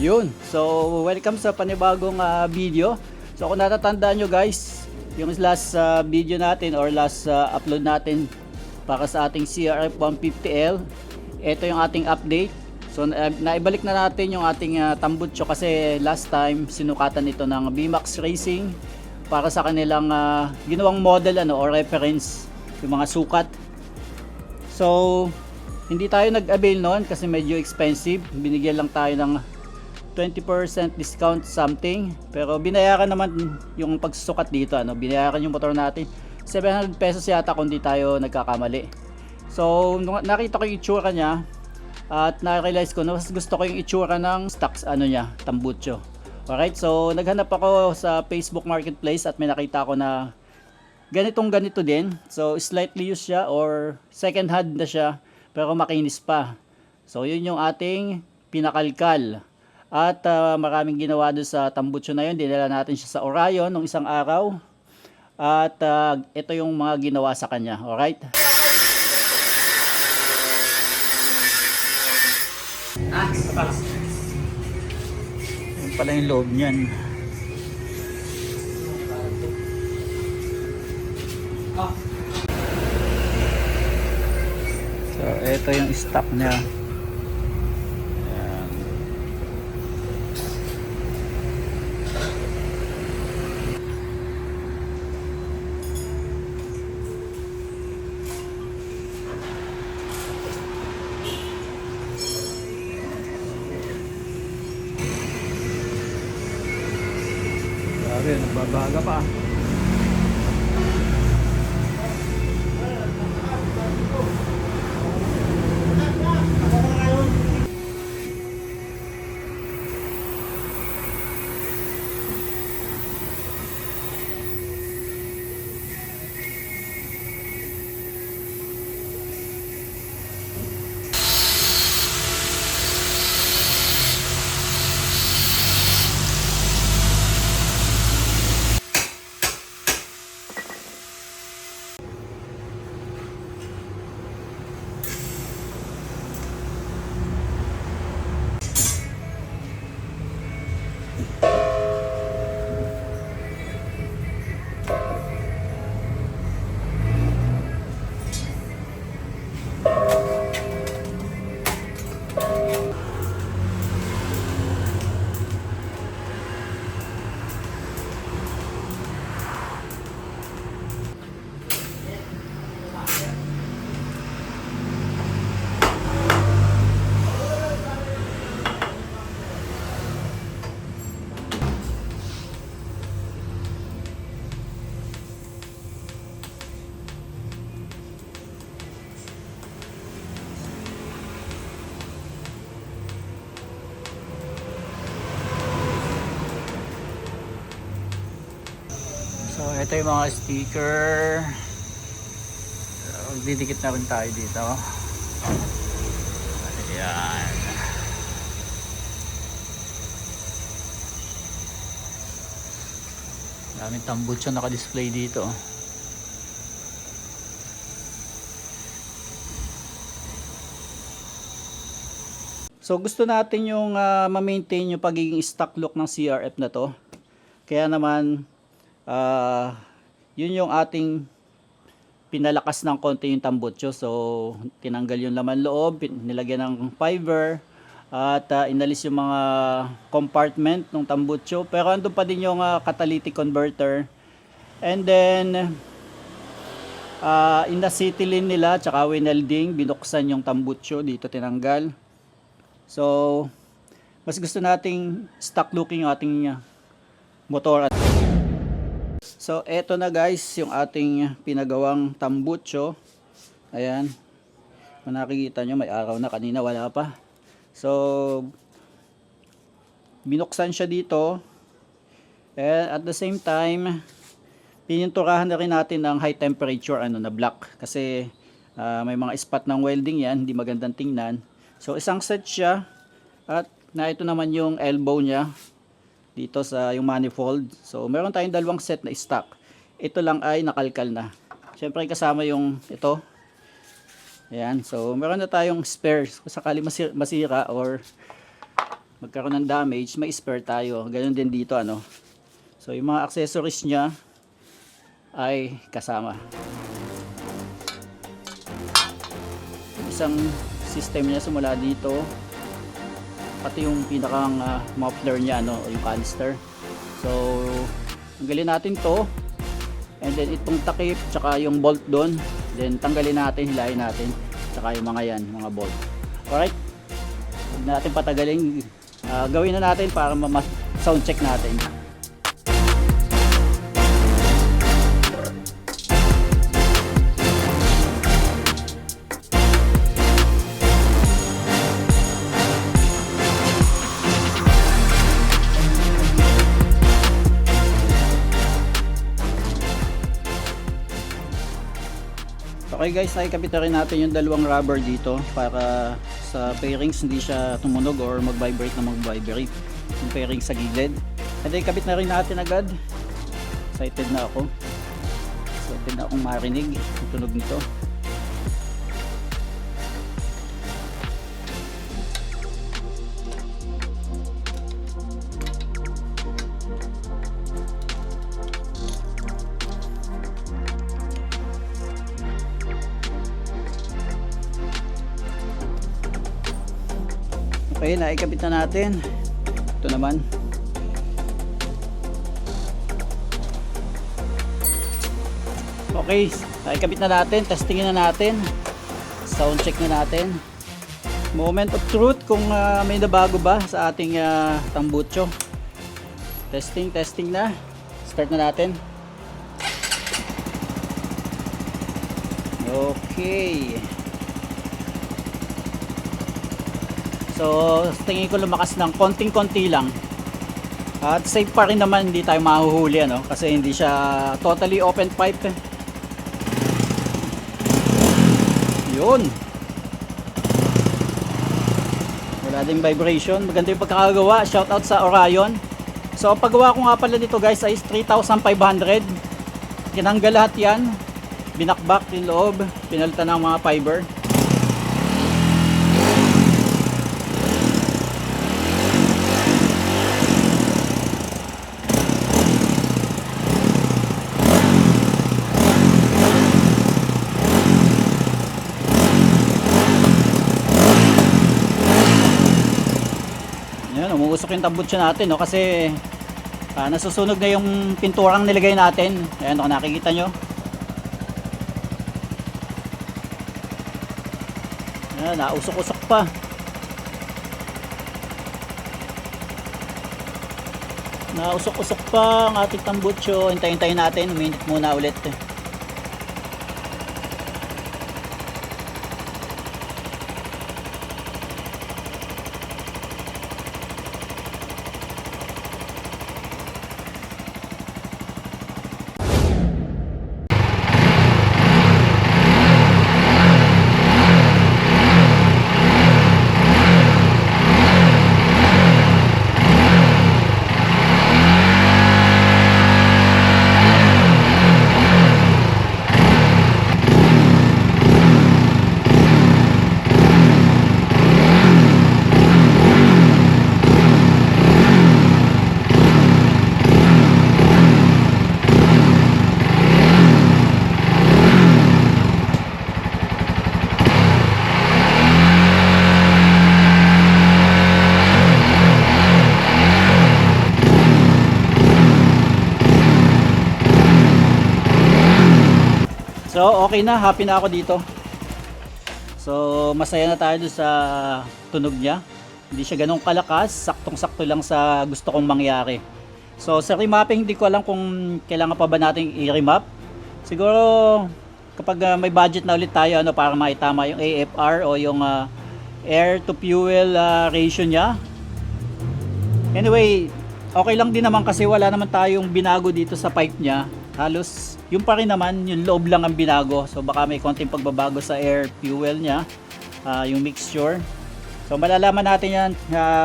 Yun. So, welcome sa panibagong video. So, kung natatandaan nyo guys, yung last video natin or last upload natin para sa ating CRF 150L, ito yung ating update. So, naibalik na natin yung ating tambutso kasi last time sinukatan ito ng BMAX Racing para sa kanilang ginawang model or reference, yung mga sukat. So, hindi tayo nag-avail noon kasi medyo expensive. Binigyan lang tayo ng 20% discount something, pero binayaran naman yung pagsusukat dito, binayaran yung motor natin 700 pesos yata kung di tayo nagkakamali. So nakita ko yung itsura niya at na-realize ko na mas gusto ko yung itsura ng stocks niya, tambucho. Alright, so naghanap ako sa Facebook Marketplace at may nakita ko na ganito din. So slightly used siya or second hand na siya pero makinis pa. So yun yung ating pinakalkal. At maraming ginawa doon sa tambutso na yun. Dinala natin siya sa Orion nung isang araw. At ito yung mga ginawa sa kanya. Alright? Yan pala yung loob niyan. So, ito yung stock niya. Grabe, nagbabaga pa. So ito yung mga sticker. Didikit na rin tayo dito. Ayan. Daming tambutso naka-display dito. So gusto natin yung ma-maintain yung pagiging stock look ng CRF na to. Kaya naman yun yung ating pinalakas ng konti yung tambutso. So tinanggal yung laman loob, nilagyan ng fiber at inalis yung mga compartment ng tambutso, pero andun pa din yung catalytic converter. And then inacetylen nila tsaka winelding, binuksan yung tambutso dito, tinanggal. So mas gusto nating stock looking yung ating motor. So eto na guys yung ating pinagawang tambutso. Ayan, kung nakikita nyo may araw na, kanina wala pa. So binuksan siya dito, and at the same time pininturahan na rin natin ng high temperature na black kasi may mga spot ng welding yan, hindi magandang tingnan. So isang set siya, at na ito naman yung elbow niya dito sa yung manifold. So meron tayong dalawang set na stock. Ito lang ay nakalkal na. Syempre kasama yung ito. Ayan, so meron na tayong spares kung sakali masira or magkaroon ng damage, may spare tayo. Ganun din dito ano. So yung mga accessories niya ay kasama. Isang system niya simula dito, pati yung pinakang muffler niya ano, yung canister. So tanggalin natin to, and then itong takip tsaka yung bolt doon, then tanggalin natin, hilahin natin, tsaka yung mga yan, mga bolt. Alright, huwag natin patagalin, gawin na natin para sound check natin. Okay guys, nakikabit na rin natin yung dalawang rubber dito para sa pairings hindi siya tumunog or mag-vibrate na mag-vibrate yung pairings sa gilid. And then kabit na rin natin agad. Excited na ako. Excited na akong marinig yung tunog nito. Okay, naikabit na natin. Ito naman. Okay, naikabit na natin. Testingin na natin. Sound check na natin. Moment of truth kung may nabago ba sa ating tambucho. Testing na. Start na natin. Okay. So, tingin ko lumakas ng konting-konti lang. At safe pa rin naman, hindi tayo mahuhuli ano, kasi hindi siya totally open pipe. Yun. Wala ding vibration. Maganda yung pagkakagawa. Shout out sa Orion. So, ang paggawa ko nga pala dito guys ay 3,500. Kinanggal lahat yan. Binakbak yung loob. Pinalitan ng mga fiber. Umuusok yung tambucho natin no, kasi nasusunog na yung pinturang nilagay natin. Ayan kung nakikita nyo. Ayan, nausok-usok pa. Nausok-usok pa ang ating tambucho. Hintayin natin, uminit muna ulit. So okay na, happy na ako dito. So masaya na tayo sa tunog niya. Hindi siya ganun kalakas, saktong-sakto lang sa gusto kong mangyari. So sa remapping, hindi ko alam kung kailangan pa ba nating i-remap. Siguro kapag may budget na ulit tayo ano, para maitama yung AFR o yung air to fuel ratio niya. Anyway, okay lang din naman kasi wala naman tayong binago dito sa pipe niya. Halos yung pa rin naman, yung loob lang ang binago. So baka may konting pagbabago sa air fuel niya, yung mixture. So malalaman natin yan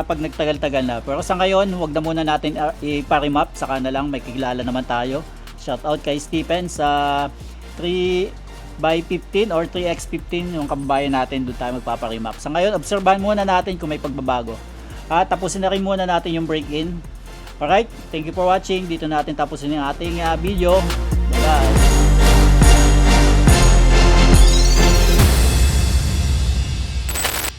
pag nagtagal-tagal na. Pero sa ngayon, wag na muna natin ipa-remap. Saka na lang, may kilala naman tayo. Shout out kay Stephen sa 3x15 or 3x15, yung kababayan natin, doon tayo magpapa-remap. Sa ngayon, obserbahan muna natin kung may pagbabago. tapusin na rin muna natin yung break-in. Alright, thank you for watching. Dito natin tapusin yung ating video. Bye guys.